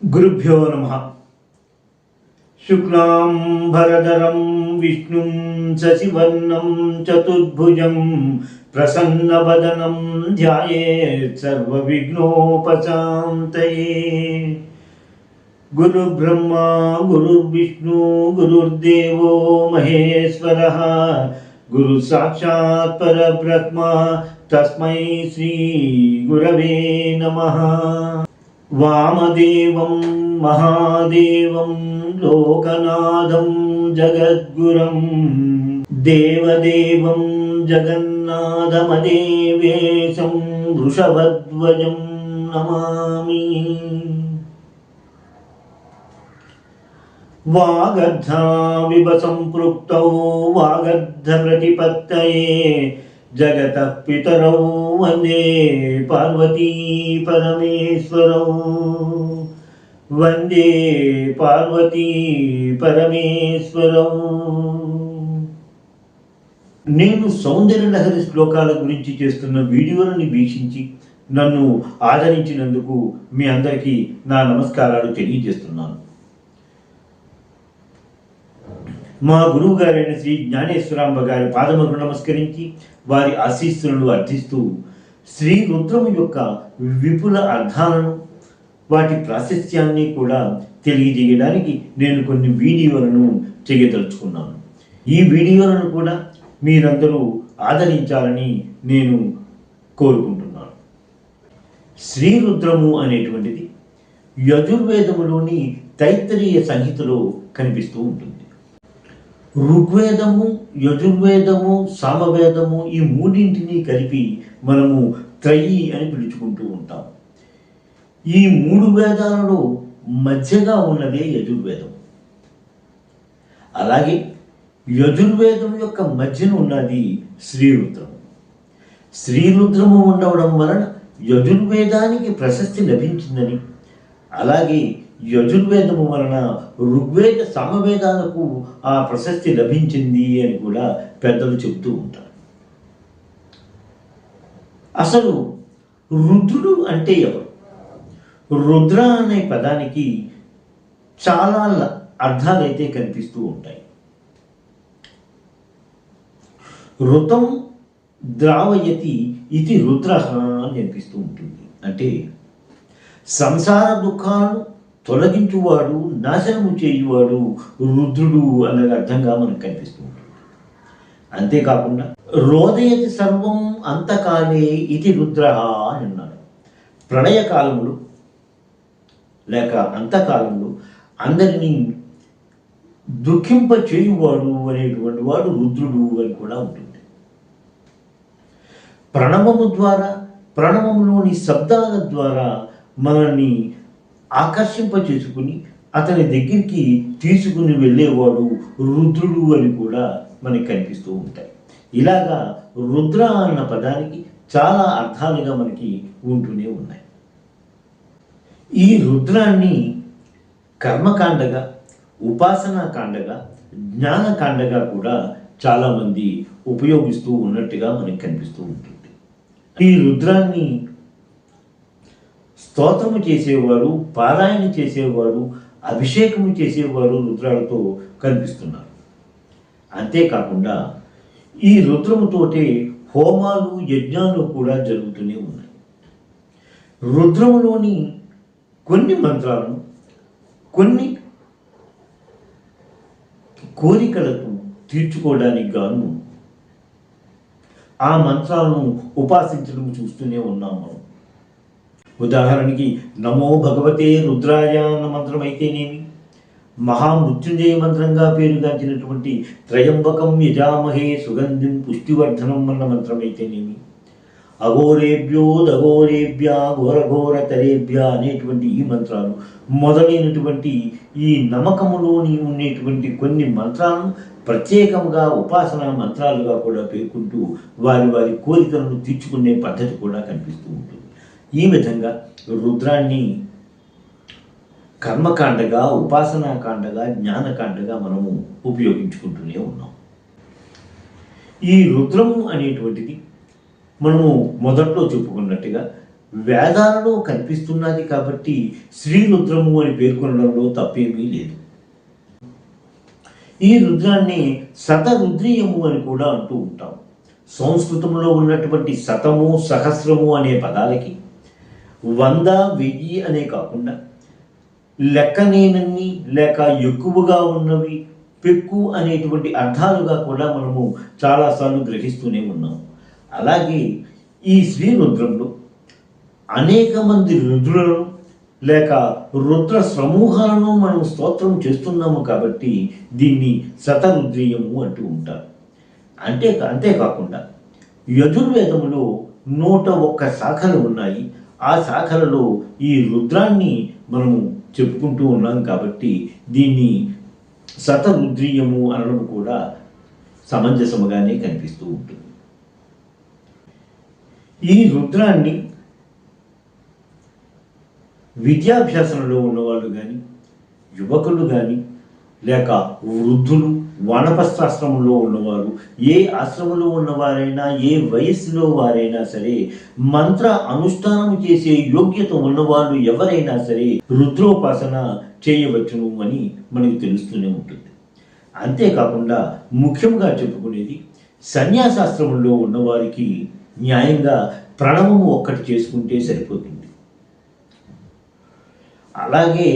गुरुभ्यो नमः। शुक्लांबरधरं विष्णुं शशिवर्णं चतुर्भुजं प्रसन्नवदनं ध्यायेत् सर्वविघ्नोपशान्तये। गुरुब्रह्मा गुरुर्विष्णु गुरुर्देवो महेश्वरः गुरुसाक्षात् परब्रह्म तस्मै श्री गुरवे नमः। वामदेवं महादेवं लोकनाथं जगद्गुरुं देवदेवं जगन्नाथमदेवेशं वृषभध्वजं नमामि। वागर्धाविव सम्पृक्तौ वागर्धप्रतिपत्तये जगतः पितरौ वन्दे पार्वती परमेश्वरौ वन्दे पार्वती परमेश्वरौ। నేను సౌందర్య లహరి శ్లోకాల గురించి చేస్తున్న వీడియోలను వీక్షించి నన్ను ఆదరించినందుకు మీ అందరికీ నా నమస్కారాలు తెలియజేస్తున్నాను. మా గురువు గారైన శ్రీ జ్ఞానేశ్వరాంబ గారి పాదములకు నమస్కరించి వారి ఆశీస్సులను అర్థిస్తూ శ్రీ రుద్రము యొక్క విపుల అర్థాలను వాటి ప్రాశస్త్యాన్ని కూడా తెలియజేయడానికి నేను కొన్ని వీడియోలను చేయదలుచుకున్నాను. ఈ వీడియోలను కూడా మీరందరూ ఆదరించాలని నేను కోరుకుంటున్నాను. శ్రీ రుద్రము అనేటువంటిది యజుర్వేదములోని తైత్తరీయ సంహితలో కనిపిస్తూ ఉంటుంది. ఋగ్వేదము, యజుర్వేదము, సామవేదము ఈ మూడింటిని కలిపి మనము త్రయి అని పిలుచుకుంటూ ఉంటాం. ఈ మూడు వేదాలలో మధ్యగా ఉన్నదే యజుర్వేదం. అలాగే యజుర్వేదం యొక్క మధ్యన ఉన్నది శ్రీరుద్రము. శ్రీరుద్రము ఉండవడం వలన యజుర్వేదానికి ప్రశస్తి లభించిందని, అలాగే యజుర్వేదము వలన ఋగ్వేద సామవేదాలకు ఆ ప్రశస్తి లభించింది అని కూడా పెద్దలు చెబుతూ ఉంటారు. అసలు రుద్రుడు అంటే ఎవరు? రుద్ర అనే పదానికి చాలా అర్థాలైతే కనిపిస్తూ ఉంటాయి. ఋతం ద్రావయతి ఇది రుద్ర అని అనిపిస్తూ ఉంటుంది. అంటే సంసార దుఃఖాలను తొలగించువాడు, నాశనము చేయువాడు రుద్రుడు అనే అర్థంగా మనకు కనిపిస్తూ ఉంటుంది. అంతేకాకుండా రోదయతి సర్వం అంతకాలే ఇది రుద్ర అని అన్నాడు. ప్రళయకాలములు లేక అంతకాలంలో అందరినీ దుఃఖింప చేయువాడు అనేటువంటి వాడు రుద్రుడు అని కూడా ఉంటుంది. ప్రణవము ద్వారా, ప్రణవములోని శబ్దాల ద్వారా మనల్ని ఆకర్షింప చేసుకుని అతని దగ్గరికి తీసుకుని వెళ్ళేవాడు రుద్రుడు అని కూడా మనకి కనిపిస్తూ ఉంటాయి. ఇలాగా రుద్ర అన్న పదానికి చాలా అర్థాలుగా మనకి ఉంటూనే ఉన్నాయి. ఈ రుద్రాన్ని కర్మకాండగా, ఉపాసనాకాండగా, జ్ఞానకాండగా కూడా చాలామంది ఉపయోగిస్తూ ఉన్నట్టుగా మనకి కనిపిస్తూ ఉంటుంది. ఈ రుద్రాన్ని స్తోత్రము చేసేవారు, పారాయణ చేసేవారు, అభిషేకము చేసేవారు రుద్రాలతో కనిపిస్తున్నారు. అంతేకాకుండా ఈ రుద్రముతోటే హోమాలు, యజ్ఞాలు కూడా జరుగుతూనే ఉన్నాయి. రుద్రములోని కొన్ని మంత్రాలను కొన్ని కోరికలకు తీర్చుకోవడానికి గాను ఆ మంత్రాలను ఉపాసించడం చూస్తూనే ఉన్నాం మనం. ఉదాహరణకి నమో భగవతే రుద్రాయ అన్న మంత్రం అయితేనేమి, మహామృత్యుంజయ మంత్రంగా పేరుగాంచినటువంటి త్రయంబకం యజామహే సుగంధిం పుష్టివర్ధనం అన్న మంత్రం అయితేనేమి, అఘోరేభ్యో దఘోరేభ్య ఘోరఘోర తరేభ్య అనేటువంటి ఈ మంత్రాలు మొదలైనటువంటి ఈ నమ్మకములోని ఉండేటువంటి కొన్ని మంత్రాలను ప్రత్యేకంగా ఉపాసనా మంత్రాలుగా కూడా పేర్కొంటూ వారి వారి కోరికలను తీర్చుకునే పద్ధతి కూడా కనిపిస్తూ ఉంటుంది. ఈ విధంగా రుద్రాన్ని కర్మకాండగా, ఉపాసనాకాండగా, జ్ఞానకాండగా మనము ఉపయోగించుకుంటూనే ఉన్నాం. ఈ రుద్రము అనేటువంటిది మనము మొదట్లో చెప్పుకున్నట్టుగా వేదాలలో కనిపిస్తున్నది కాబట్టి శ్రీరుద్రము అని పేర్కొనడంలో తప్పేమీ లేదు. ఈ రుద్రాన్ని శతరుద్రీయము అని కూడా అంటూ ఉంటాం. సంస్కృతంలో ఉన్నటువంటి శతము, సహస్రము అనే పదాలకి 100, 1000 అనే కాకుండా లెక్కనేనన్ని లేక ఎక్కువగా ఉన్నవి, పెక్కు అనేటువంటి అర్థాలుగా కూడా మనము చాలాసార్లు గ్రహిస్తూనే ఉన్నాం. అలాగే ఈ శ్రీరుద్రంలో అనేక మంది రుద్రులను లేక రుద్ర సమూహాలను మనం స్తోత్రం చేస్తున్నాము కాబట్టి దీన్ని శతరుద్రీయము అంటూ ఉంటారు. అంతేకాకుండా యజుర్వేదములో 101 శాఖలు ఉన్నాయి. ఆ శాఖలలో ఈ రుద్రాన్ని మనము చెప్పుకుంటూ ఉన్నాం కాబట్టి దీన్ని శతరుద్రీయము అనడం కూడా సమంజసముగానే కనిపిస్తూ ఉంటుంది. ఈ రుద్రాన్ని విద్యాభ్యాసంలో ఉన్నవాళ్ళు కానీ, యువకులు కానీ, లేక వృద్ధులు, వానప్రస్థాశ్రమంలో ఉన్నవారు, ఏ ఆశ్రమంలో ఉన్నవారైనా, ఏ వయస్సులో వారైనా సరే, మంత్ర అనుష్ఠానం చేసే యోగ్యత ఉన్నవాళ్ళు ఎవరైనా సరే రుద్రోపాసన చేయవచ్చును అని మనకు తెలుస్తూనే ఉంటుంది. అంతేకాకుండా ముఖ్యంగా చెప్పుకునేది సన్యాసాశ్రమంలో ఉన్నవారికి న్యాయంగా ప్రణవము ఒక్కటి చేసుకుంటే సరిపోతుంది. అలాగే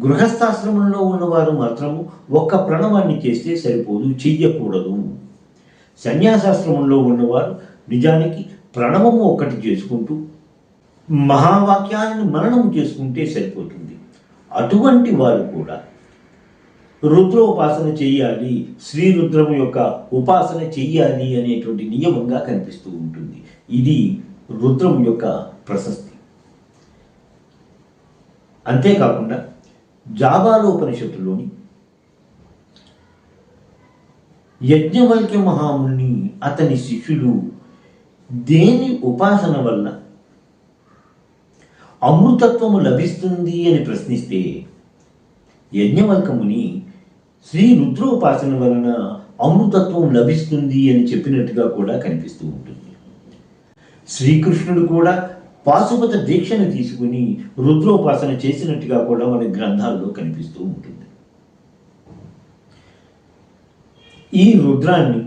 గృహస్థాశ్రమంలో ఉన్నవారు మాత్రము ఒక్క ప్రణవాన్ని చేస్తే సరిపోదు, చెయ్యకూడదు. సన్యాసాశ్రమంలో ఉన్నవారు నిజానికి ప్రణవము ఒక్కటి చేసుకుంటూ మహావాక్యాలను మననం చేసుకుంటే సరిపోతుంది. అటువంటి వారు కూడా రుద్రోపాసన చెయ్యాలి, శ్రీరుద్రము యొక్క ఉపాసన చెయ్యాలి అనేటువంటి నియమంగా కనిపిస్తూ ఉంటుంది. ఇది రుద్రం యొక్క ప్రశస్తి. అంతేకాకుండా జాబాలోపనిషత్తులోని యజ్ఞవల్క్య మహాముని అతని శిష్యులు దేని ఉపాసన వల్ల అమృతత్వము లభిస్తుంది అని ప్రశ్నిస్తే యజ్ఞవల్క్యముని శ్రీ రుద్రోపాసన వలన అమృతత్వం లభిస్తుంది అని చెప్పినట్టుగా కూడా కనిపిస్తూ ఉంటుంది. శ్రీకృష్ణుడు కూడా పాశుపత దీక్షను తీసుకుని రుద్రోపాసన చేసినట్టుగా కూడా మన గ్రంథాల్లో కనిపిస్తూ ఉంటుంది. ఈ రుద్రాన్ని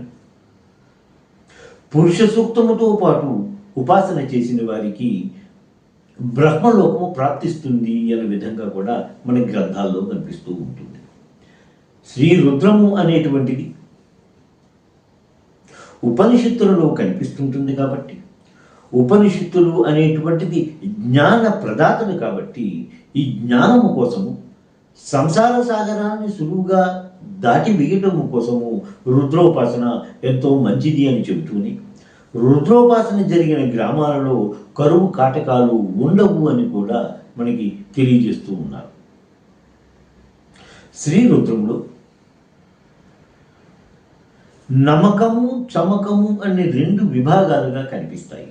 పురుష సూక్తముతో పాటు ఉపాసన చేసిన వారికి బ్రహ్మలోకము ప్రాప్తిస్తుంది అనే విధంగా కూడా మన గ్రంథాల్లో కనిపిస్తూ ఉంటుంది. శ్రీ రుద్రము అనేటువంటిది ఉపనిషత్తులలో కనిపిస్తుంటుంది కాబట్టి, ఉపనిషత్తులు అనేటువంటిది జ్ఞాన ప్రదాతలు కాబట్టి ఈ జ్ఞానము కోసము, సంసార సాగరాన్ని సులువుగా దాటి వేయటము కోసము రుద్రోపాసన ఎంతో మంచిది అని చెబుతూనే రుద్రోపాసన జరిగిన గ్రామాలలో కరువు కాటకాలు ఉండవు అని కూడా మనకి తెలియజేస్తూ ఉన్నారు. శ్రీరుద్రంలో నమకము, చమకము అనే 2 విభాగాలుగా కనిపిస్తాయి.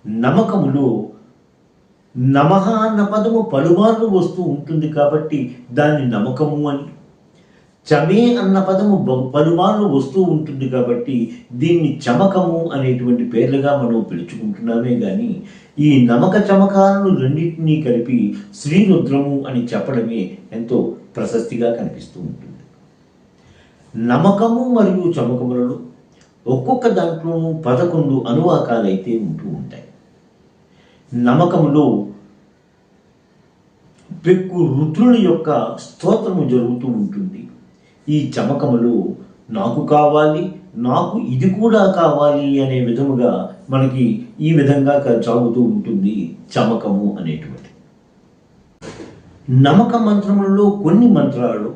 నమకములో నమః అన్న పదము పలుమార్లు వస్తూ ఉంటుంది కాబట్టి దాన్ని నమకము అని, చమే అన్న పదము పలుమార్లు వస్తూ ఉంటుంది కాబట్టి దీన్ని చమకము అనేటువంటి పేర్లుగా మనం పిలుచుకుంటున్నామే కానీ ఈ నమక చమకాలను రెండింటినీ కలిపి శ్రీరుద్రము అని చెప్పడమే ఎంతో ప్రశస్తిగా కనిపిస్తూ ఉంటుంది. నమకము మరియు చమకములలో ఒక్కొక్క దాంట్లోనూ 11 అనువాకాలైతే ఉంటూ ఉంటాయి. నమకములో పెక్కు రుద్రుని యొక్క స్తోత్రము జరుగుతూ ఉంటుంది. ఈ చమకములో నాకు కావాలి, నాకు ఇది కూడా కావాలి అనే విధముగా మనకి ఈ విధంగా సాగుతూ ఉంటుంది చమకము అనేటువంటి. నమక మంత్రములలో కొన్ని మంత్రాలు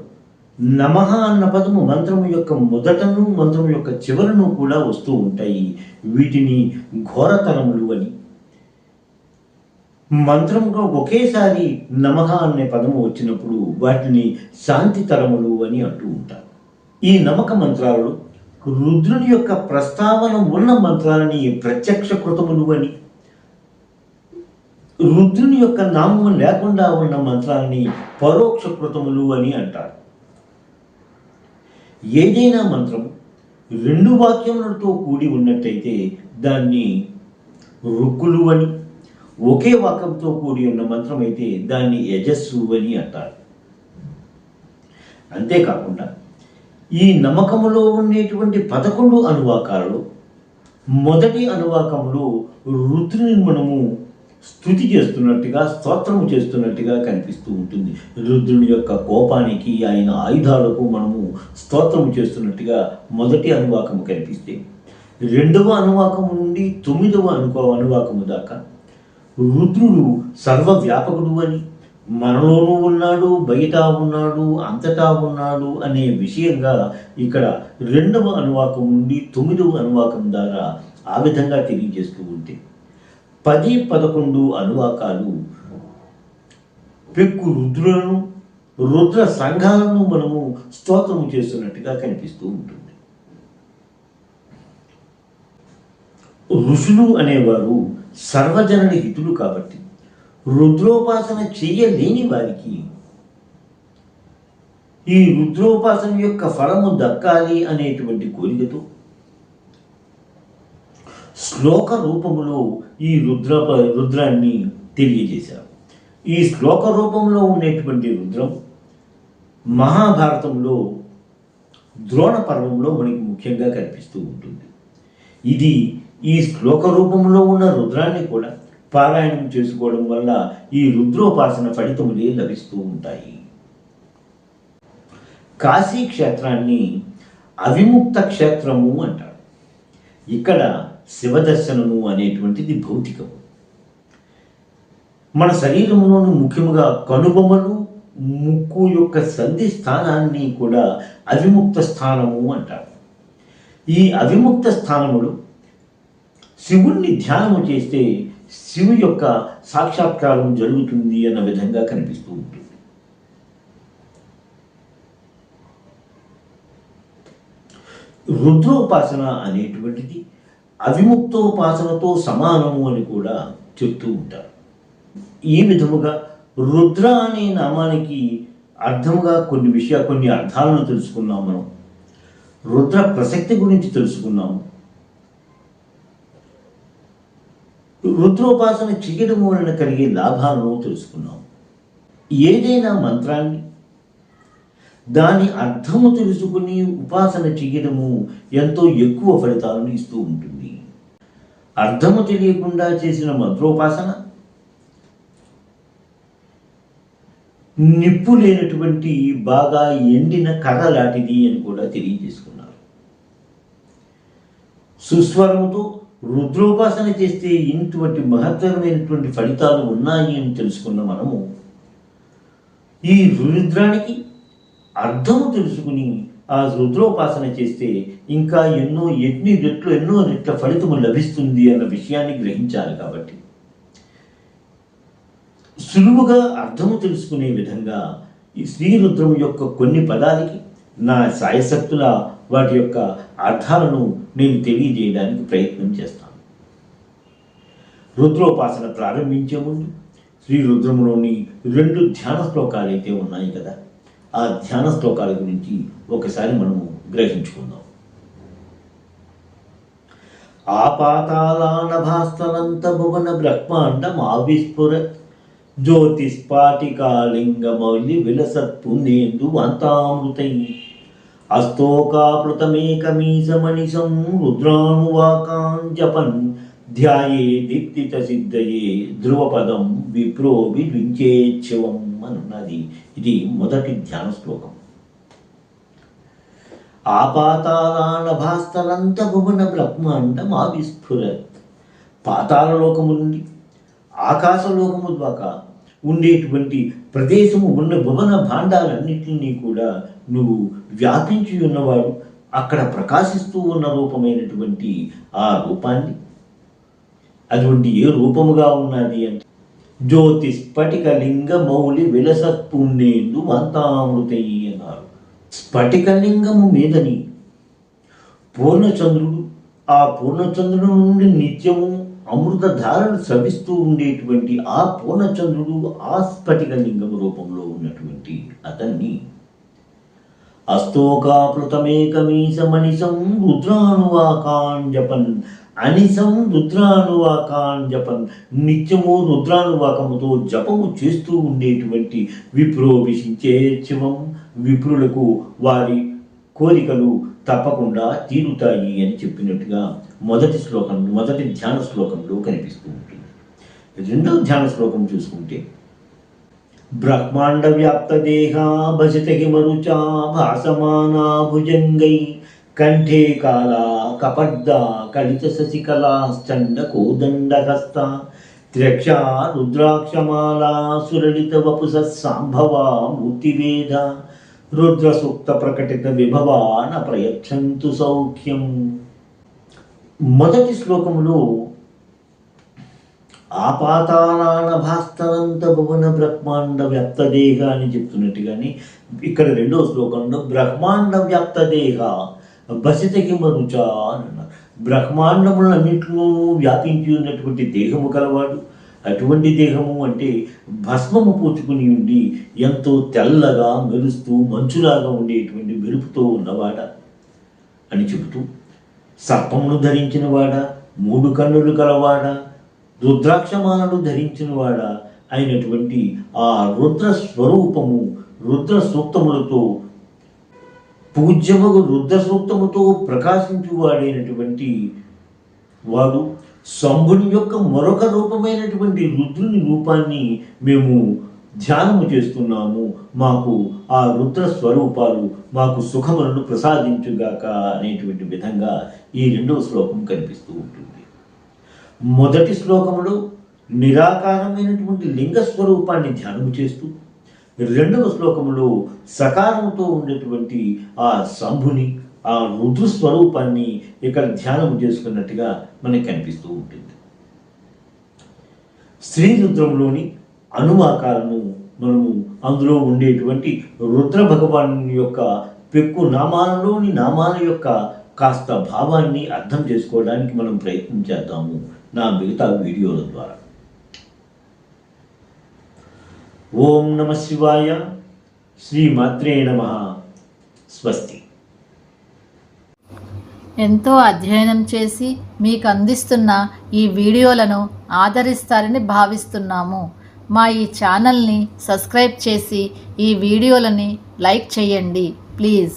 నమః అన్న పదము మంత్రము యొక్క మొదటను, మంత్రము యొక్క చివరను కూడా వస్తూ ఉంటాయి. వీటిని ఘోరతరములు అని, మంత్రంలో ఒకేసారి నమః అనే పదము వచ్చినప్పుడు వాటిని శాంతి తరములు అని అంటూ ఉంటారు. ఈ నమక మంత్రాలలో రుద్రుని యొక్క ప్రస్తావన ఉన్న మంత్రాలని ప్రత్యక్ష కృతములు అని, రుద్రుని యొక్క నామం లేకుండా ఉన్న మంత్రాలని పరోక్ష కృతములు అని అంటారు. ఏదైనా మంత్రము 2 వాక్యములతో కూడి ఉన్నట్టయితే దాన్ని రుక్కులు అని, ఒకే వాక్యంతో కూడి ఉన్న మంత్రం అయితే దాన్ని యజస్సు అని అంటారు. అంతేకాకుండా ఈ నమ్మకములో ఉండేటువంటి 11 అనువాకాలలో మొదటి అనువాకంలో రుద్రుని మనము స్తుతి చేస్తున్నట్టుగా, స్తోత్రము చేస్తున్నట్టుగా కనిపిస్తూ ఉంటుంది. రుద్రుని యొక్క కోపానికి, ఆయన ఆయుధాలకు మనము స్తోత్రము చేస్తున్నట్టుగా మొదటి అనువాకము కనిపిస్తే, రెండవ అనువాకము నుండి 9వ అనువాకము దాకా రుద్రుడు సర్వవ్యాపకుడు అని, మనలోనూ ఉన్నాడు, బయట ఉన్నాడు, అంతటా ఉన్నాడు అనే విషయంగా ఇక్కడ 2వ అనువాకం నుండి 9వ అనువాకం ద్వారా ఆ విధంగా తెలియజేస్తూ ఉంటే, 10, 11 అనువాకాలు పెక్కు రుద్రులను, రుద్ర సంఘాలను మనము స్తోత్రము చేస్తున్నట్టుగా కనిపిస్తూ ఉంటుంది. ఋషులు అనేవారు సర్వజనుని హితులు కాబట్టి రుద్రోపాసన చెయ్యలేని వారికి ఈ రుద్రోపాసన యొక్క ఫలము దక్కాలి అనేటువంటి కోరికతో శ్లోక రూపములో ఈ రుద్రాన్ని తెలియజేశారు. ఈ శ్లోక రూపంలో ఉండేటువంటి రుద్రం మహాభారతంలో ద్రోణ పర్వంలో మనకి ముఖ్యంగా కనిపిస్తూ ఉంటుంది. ఇది ఈ శ్లోక రూపంలో ఉన్న రుద్రాన్ని కూడా పారాయణం చేసుకోవడం వల్ల ఈ రుద్రోపాసన ఫలితములే లభిస్తూ ఉంటాయి. కాశీ క్షేత్రాన్ని అవిముక్త క్షేత్రము అంటారు. ఇక్కడ శివదర్శనము అనేటువంటిది భౌతికం. మన శరీరంలోని ముఖ్యముగా కనుబొమ్మలు, ముక్కు యొక్క సంధి స్థానాన్ని కూడా అవిముక్త స్థానము అంటారు. ఈ అవిముక్త స్థానములు శివుణ్ణి ధ్యానము చేస్తే శివు యొక్క సాక్షాత్కారం జరుగుతుంది అన్న విధంగా కనిపిస్తూ ఉంటుంది. రుద్రోపాసన అనేటువంటిది అవిముక్తోపాసనతో సమానము అని కూడా చెప్తూ ఉంటారు. ఈ విధముగా రుద్ర అనే నామానికి అర్థముగా కొన్ని అర్థాలను తెలుసుకున్నాం. మనం రుద్ర ప్రసక్తి గురించి తెలుసుకున్నాము. రుద్రోపాసన చేయడం వలన కలిగే లాభాలను తెలుసుకున్నాం. ఏదైనా మంత్రాన్ని దాని అర్థము తెలుసుకుని ఉపాసన చేయడము ఎంతో ఎక్కువ ఫలితాలను ఇస్తూ ఉంటుంది. అర్థము తెలియకుండా చేసిన మంత్రోపాసన నిప్పు లేనటువంటి బాగా ఎండిన కర్ర లాంటిది అని కూడా తెలియజేసుకున్నారు. సుస్వరముతో రుద్రోపాసన చేస్తే ఇటువంటి మహత్తరమైనటువంటి ఫలితాలు ఉన్నాయి అని తెలుసుకున్న మనము ఈ రుద్రానికి అర్థము తెలుసుకుని ఆ రుద్రోపాసన చేస్తే ఇంకా ఎన్నో రెట్ల ఫలితము లభిస్తుంది అన్న విషయాన్ని గ్రహించాలి. కాబట్టి సులువుగా అర్థము తెలుసుకునే విధంగా ఈ శ్రీరుద్రం యొక్క కొన్ని పదాలకి నా సాయశక్తుల వాటి యొక్క అర్థాలను నేను తెలియజేయడానికి ప్రయత్నం చేస్తాను. రుద్రోపాసన ప్రారంభించే ముందు శ్రీరుద్రములోని 2 ధ్యాన శ్లోకాలు అయితే ఉన్నాయి కదా, ఆ ధ్యాన శ్లోకాల గురించి ఒకసారి మనము గ్రహించుకుందాం. ఆపాతాళానభాస్తలంత భువన బ్రహ్మాండం ఆవిస్ఫురత్ జ్యోతిస్ఫాటికాలింగమౌలి విలసత్పునేందు అంతామృతై అస్తోకాప్లుతమేకమీశమనిశం రుద్రానువాకాన్ జపన్ ధ్యాయే దీప్తిత సిద్ధయే ధ్రువపదం విప్రోభివించేచ్ఛవం అన్నది. ఇది మొదటి ధ్యాన శ్లోకం. ఆపాతాళానభాస్తలంత భువన బ్రహ్మాండం ఆవిస్ఫురత్. పాతాళలోకము నుండి ఆకాశలోకము ద్వారా ఉండేటువంటి ప్రదేశము ఉన్న భువన భాండాలన్నింటినీ కూడా నువ్వు వ్యాపించి ఉన్నవాడు. అక్కడ ప్రకాశిస్తూ ఉన్న రూపమైనటువంటి ఆ రూపాన్ని, అటువంటి ఏ రూపముగా ఉన్నది అంటే జ్యోతి స్ఫటిక లింగ మౌలి విలసత్పుణ్యేందు అంతామృతయి అన్నారు. స్ఫటికలింగము మీదని పూర్ణచంద్రుడు, ఆ పూర్ణచంద్రుడు నుండి నిత్యము అమృతధారలు స్రవిస్తూ ఉండేటువంటి ఆ పూర్ణచంద్రుడు ఆ స్ఫటికలింగము రూపంలో ఉన్నటువంటి అతన్ని అస్తోకాప్లుతమేకమీశమనిశం రుద్రానువాకాన్ జపన్ అనిసం రుద్రానువాకాన్ జపం, నిత్యము రుద్రానువాకముతో జపము చేస్తూ ఉండేటువంటి విప్రోభిషించే శివం, విప్రులకు వారి కోరికలు తప్పకుండా తీరుతాయి అని చెప్పినట్టుగా మొదటి ధ్యాన శ్లోకంలో కనిపిస్తూ ఉంటుంది. రెండవ ధ్యాన శ్లోకం చూసుకుంటే, బ్రహ్మాండ వ్యాప్త దేహా భజత హిమరుచా భాసమానా భుజంగై కంఠే కాలా కపర్ద కలిత శశికళాశ్చండ కోదండహస్త త్ర్యక్షా రుద్రాక్షమాలా సురళిత వపుస సాంభవా మూర్తివేద రుద్రసూక్త ప్రకటిత విభవాన ప్రయచ్చంతు సౌఖ్యం. మొదటి శ్లోకంలో ఆపాతాళానభాస్తరంత భువన బ్రహ్మాండ వ్యాప్తదేహ అని చెప్తున్నట్టుగాని, ఇక్కడ రెండో శ్లోకంలో బ్రహ్మాండ వ్యాప్తదేహ బసిత హిమరుచ అని అన్నారు. బ్రహ్మాండములన్నింటిలో వ్యాపించి ఉన్నటువంటి దేహము కలవాడు. అటువంటి దేహము అంటే భస్మము పూచుకుని ఉండి ఎంతో తెల్లగా మెరుస్తూ మంచులాగా ఉండేటువంటి మెరుపుతో ఉన్నవాడ అని చెబుతూ, సర్పమును ధరించినవాడా, 3 కన్నులు కలవాడా, రుద్రాక్షమాలను ధరించినవాడా అయినటువంటి ఆ రుద్ర స్వరూపము, రుద్ర సూక్తములతో పూజ్యమగు రుద్ర సూక్తముతో ప్రకాశించువాడైనటువంటి వాడు, శంభుని యొక్క మరొక రూపమైనటువంటి రుద్రుని రూపాన్ని మేము ధ్యానము చేస్తున్నాము, మాకు ఆ రుద్ర స్వరూపాలు మాకు సుఖములను ప్రసాదించుగాక అనేటువంటి విధంగా ఈ రెండవ శ్లోకం కనిపిస్తూ ఉంటుంది. మొదటి శ్లోకములో నిరాకారమైనటువంటి లింగ స్వరూపాన్ని ధ్యానము చేస్తూ, రెండవ శ్లోకములో సకారంతో ఉండేటువంటి ఆ శంభుని, ఆ రుద్ర స్వరూపాన్ని ఇక్కడ ధ్యానం చేసుకున్నట్టుగా మనకు కనిపిస్తూ ఉంటుంది. శ్రీ రుద్రంలోని అనువాకాలను మనము అందులో ఉండేటువంటి రుద్ర భగవాను యొక్క పెక్కు నామాలలోని నామాల యొక్క కాస్త భావాన్ని అర్థం చేసుకోవడానికి మనం ప్రయత్నం చేద్దాము నా మిగతా వీడియోల ద్వారా. ఓం నమ శివాయ. శ్రీమాత్రే నమః. స్వస్తి. ఎంతో అధ్యయనం చేసి మీకు అందిస్తున్న ఈ వీడియోలను ఆదరిస్తారని భావిస్తున్నాము. మా ఈ ఛానల్ని సబ్స్క్రైబ్ చేసి ఈ వీడియోలని లైక్ చేయండి ప్లీజ్.